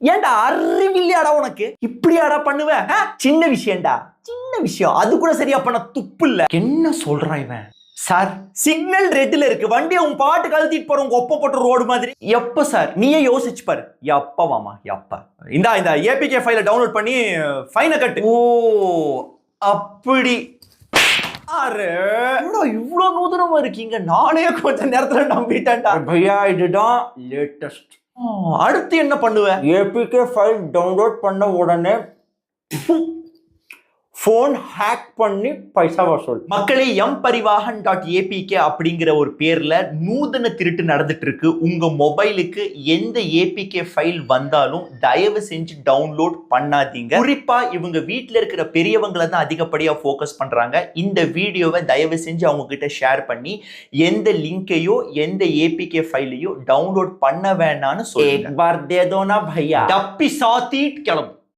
ஏன்டா அறிவில்லையாடா உனக்கு? இப்படியாடா பண்ணுவ? சின்ன விஷயம்டா, சின்ன விஷயம். அது கூட சரியா பண்ண துப்பு இல்ல. என்ன சொல்றான் இவன்? சார், சிக்னல் ரெட்ல இருக்கு, வண்டியை உன் பாட்டு கழுத்திட்டு போற உங்க ஒப்ப போட்ட ரோடு மாதிரி. எப்ப சார்? நீயே யோசிச்சு பாரு. எப்ப மாமா எப்ப? இந்த ஏபிகே ஃபைலை டவுன்லோட் பண்ணி ஃபைனை கட்டு. ஓ அப்படி. அரே இவ்வளோ நூதனமா இருக்கீங்க, நானே கொஞ்ச நேரத்துல நம்பிட்டேன்டா. பையா இதுதான் லேட்டஸ்ட். அடுத்து என்ன பண்ணுவ? ஏபிகே ஃபைல் டவுன்லோட் பண்ண உடனே போன் ஹேக் பண்ணி பைசா வசூல். மக்களே, mparivahan.apk அப்படிங்கிற ஒரு பேர்ல நூதன திருட்டு நடந்துட்டு இருக்கு. உங்க மொபைலுக்கு எந்த ஏபிகே ஃபைல் வந்தாலும் தயவு செஞ்சு டவுன்லோட் பண்ணாதீங்க. குறிப்பா இவங்க வீட்டுல இருக்கிற பெரியவங்களை தான் அதிகப்படியா ஃபோக்கஸ் பண்றாங்க. இந்த வீடியோவை தயவு செஞ்சு அவங்க கிட்ட ஷேர் பண்ணி எந்த லிங்கையோ எந்த ஏபிகே ஃபைலையோ டவுன்லோட் பண்ண வேணாம்னு சொல்லுங்க. பையா டப்பி சாத்திட்டு கிளம்பு.